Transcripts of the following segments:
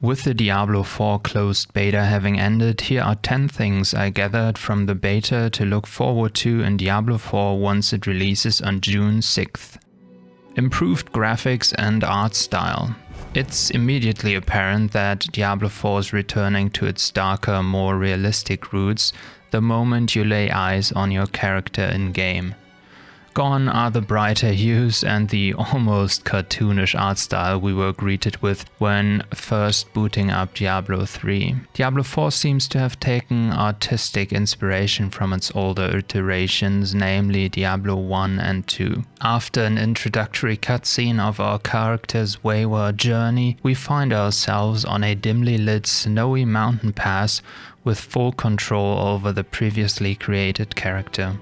With the Diablo 4 closed beta having ended, here are 10 things I gathered from the beta to look forward to in Diablo 4 once it releases on June 6th. Improved graphics and art style. It's immediately apparent that Diablo 4 is returning to its darker, more realistic roots the moment you lay eyes on your character in-game. Gone are the brighter hues and the almost cartoonish art style we were greeted with when first booting up Diablo 3. Diablo 4 seems to have taken artistic inspiration from its older iterations, namely Diablo 1 and 2. After an introductory cutscene of our character's wayward journey, we find ourselves on a dimly lit snowy mountain pass with full control over the previously created character.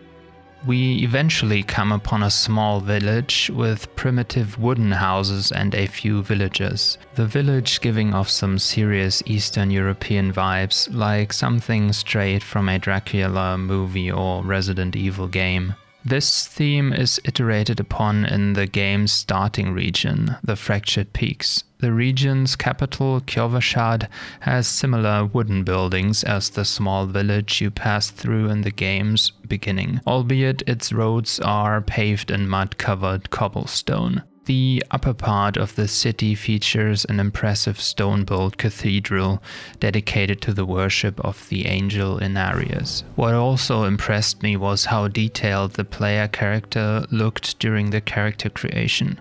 We eventually come upon a small village with primitive wooden houses and a few villagers. The village giving off some serious Eastern European vibes, like something straight from a Dracula movie or Resident Evil game. This theme is iterated upon in the game's starting region, the Fractured Peaks. The region's capital, Kjolvashad, has similar wooden buildings as the small village you pass through in the game's beginning, albeit its roads are paved in mud-covered cobblestone. The upper part of the city features an impressive stone-built cathedral dedicated to the worship of the angel Inarius. What also impressed me was how detailed the player character looked during the character creation.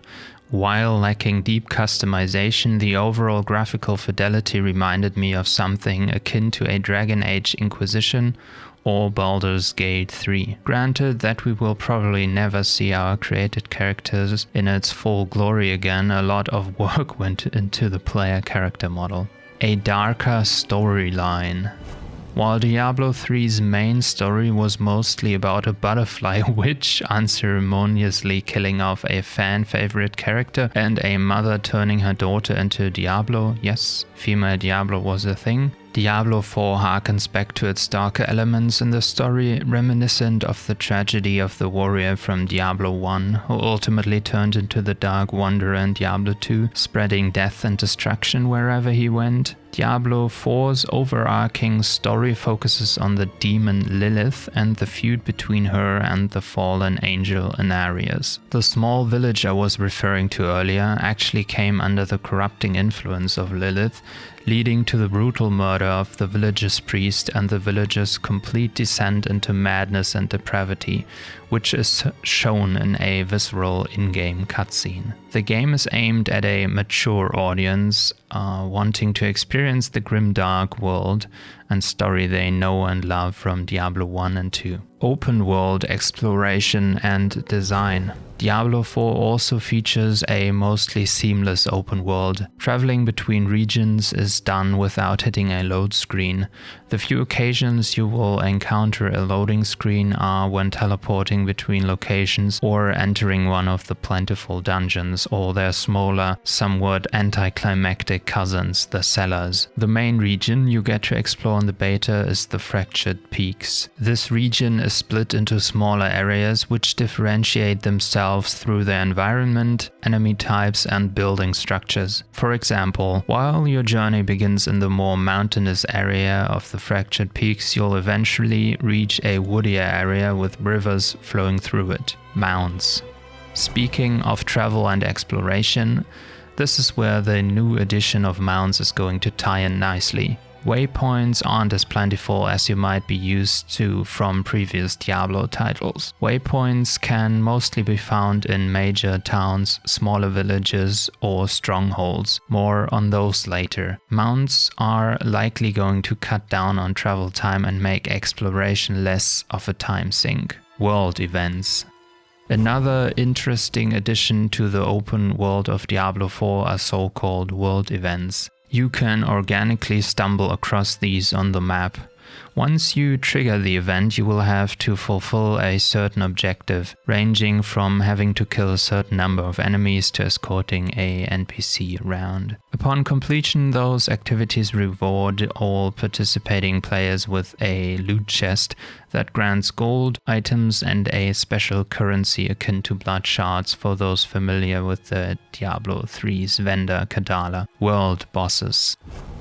While lacking deep customization, the overall graphical fidelity reminded me of something akin to a Dragon Age Inquisition or Baldur's Gate 3. Granted that we will probably never see our created characters in its full glory again, a lot of work went into the player character model. A darker storyline. While Diablo 3's main story was mostly about a butterfly witch unceremoniously killing off a fan-favorite character and a mother turning her daughter into Diablo, yes, female Diablo was a thing, Diablo 4 harkens back to its darker elements in the story, reminiscent of the tragedy of the warrior from Diablo 1, who ultimately turned into the Dark Wanderer in Diablo 2, spreading death and destruction wherever he went. Diablo 4's overarching story focuses on the demon Lilith and the feud between her and the fallen angel Inarius. The small village I was referring to earlier actually came under the corrupting influence of Lilith, leading to the brutal murder of the village's priest and the village's complete descent into madness and depravity, which is shown in a visceral in-game cutscene. The game is aimed at a mature audience wanting to experience the grim dark world and story they know and love from Diablo 1 and 2. Open world exploration and design. Diablo 4 also features a mostly seamless open world. Traveling between regions is done without hitting a load screen. The few occasions you will encounter a loading screen are when teleporting between locations or entering one of the plentiful dungeons or their smaller, somewhat anticlimactic cousins, the cellars. The main region you get to explore in the beta is the Fractured Peaks. This region is split into smaller areas which differentiate themselves through their environment, enemy types and building structures. For example, while your journey begins in the more mountainous area of the Fractured Peaks, you'll eventually reach a woodier area with rivers flowing through it. Mounds. Speaking of travel and exploration, this is where the new edition of mounds is going to tie in nicely. Waypoints aren't as plentiful as you might be used to from previous Diablo titles. Waypoints can mostly be found in major towns, smaller villages, or strongholds. More on those later. Mounts are likely going to cut down on travel time and make exploration less of a time sink. World events. Another interesting addition to the open world of Diablo 4 are so-called world events. You can organically stumble across these on the map. Once you trigger the event, you will have to fulfill a certain objective, ranging from having to kill a certain number of enemies to escorting a NPC around. Upon completion, those activities reward all participating players with a loot chest that grants gold, items, and a special currency akin to blood shards for those familiar with the Diablo 3's vendor Kadala. World bosses.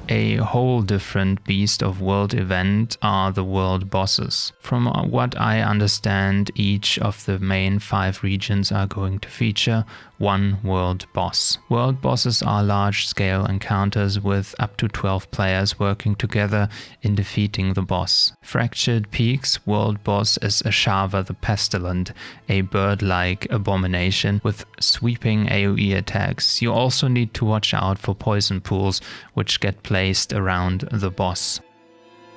A whole different beast of world event are the world bosses. From what I understand, each of the main 5 regions are going to feature one world boss. World bosses are large-scale encounters with up to 12 players working together in defeating the boss. Fractured Peak's world boss is Ashava the Pestilent, a bird-like abomination with sweeping AoE attacks. You also need to watch out for poison pools, which get placed around the boss.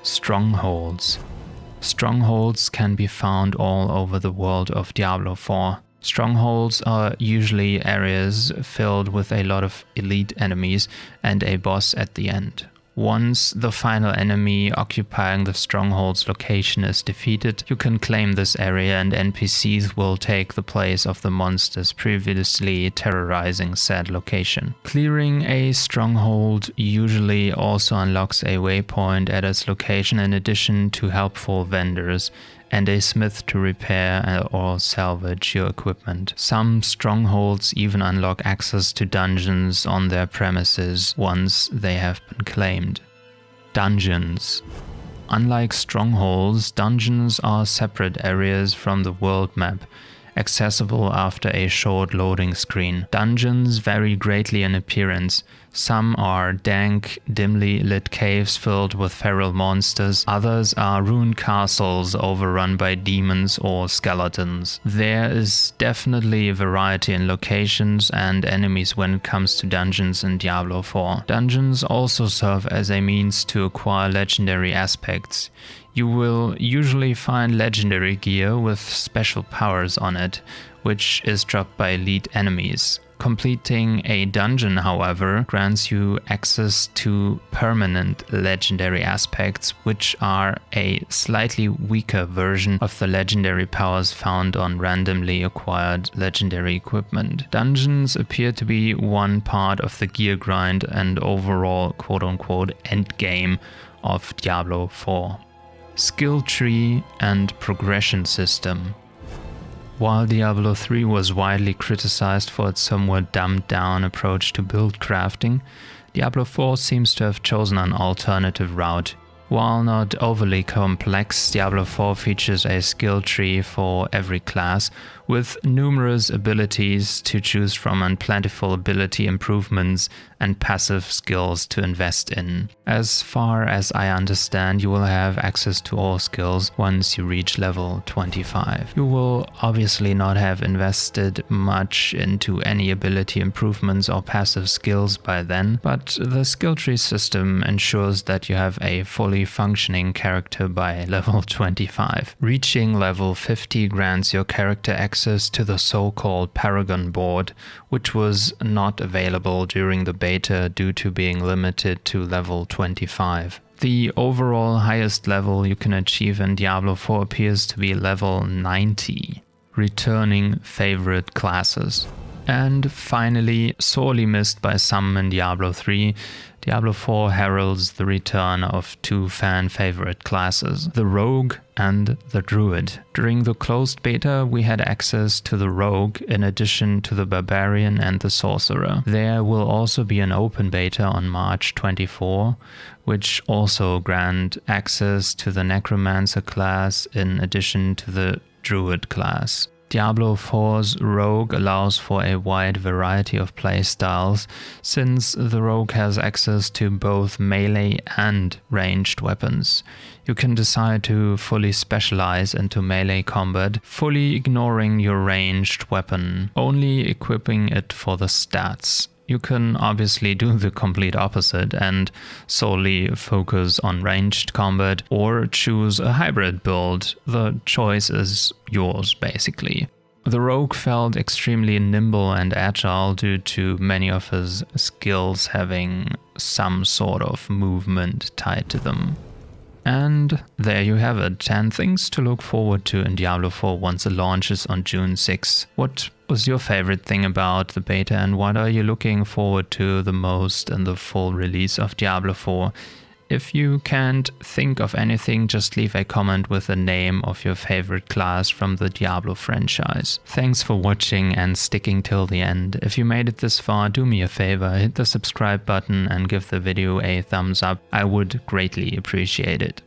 Strongholds. Strongholds can be found all over the world of Diablo 4. Strongholds are usually areas filled with a lot of elite enemies and a boss at the end. Once the final enemy occupying the stronghold's location is defeated, you can claim this area and NPCs will take the place of the monsters previously terrorizing said location. Clearing a stronghold usually also unlocks a waypoint at its location in addition to helpful vendors and a smith to repair or salvage your equipment. Some strongholds even unlock access to dungeons on their premises once they have been claimed. Dungeons. Unlike strongholds, dungeons are separate areas from the world map, accessible after a short loading screen. Dungeons vary greatly in appearance. Some are dank, dimly lit caves filled with feral monsters. Others are ruined castles overrun by demons or skeletons. There is definitely a variety in locations and enemies when it comes to dungeons in Diablo 4. Dungeons also serve as a means to acquire legendary aspects. You will usually find legendary gear with special powers on it, which is dropped by elite enemies. Completing a dungeon, however, grants you access to permanent legendary aspects, which are a slightly weaker version of the legendary powers found on randomly acquired legendary equipment. Dungeons appear to be one part of the gear grind and overall quote-unquote endgame of Diablo 4. Skill tree and progression system. While Diablo 3 was widely criticized for its somewhat dumbed-down approach to build crafting, Diablo 4 seems to have chosen an alternative route. While not overly complex, Diablo 4 features a skill tree for every class, with numerous abilities to choose from and plentiful ability improvements and passive skills to invest in. As far as I understand, you will have access to all skills once you reach level 25. You will obviously not have invested much into any ability improvements or passive skills by then, but the skill tree system ensures that you have a fully functioning character by level 25. Reaching level 50 grants your character access to the so-called Paragon board, which was not available during the beta due to being limited to level 25. The overall highest level you can achieve in Diablo 4 appears to be level 90. Returning favorite classes. And finally, sorely missed by some in Diablo 3, Diablo 4 heralds the return of 2 fan-favorite classes, the Rogue and the Druid. During the closed beta, we had access to the Rogue in addition to the Barbarian and the Sorcerer. There will also be an open beta on March 24, which also grant access to the Necromancer class in addition to the Druid class. Diablo 4's Rogue allows for a wide variety of playstyles, since the Rogue has access to both melee and ranged weapons. You can decide to fully specialize into melee combat, fully ignoring your ranged weapon, only equipping it for the stats. You can obviously do the complete opposite and solely focus on ranged combat or choose a hybrid build. The choice is yours, basically. The Rogue felt extremely nimble and agile due to many of his skills having some sort of movement tied to them. And there you have it, 10 things to look forward to in Diablo 4 once it launches on June 6. What was your favorite thing about the beta, and what are you looking forward to the most in the full release of Diablo 4? If you can't think of anything, just leave a comment with the name of your favorite class from the Diablo franchise. Thanks for watching and sticking till the end. If you made it this far, do me a favor, hit the subscribe button and give the video a thumbs up. I would greatly appreciate it.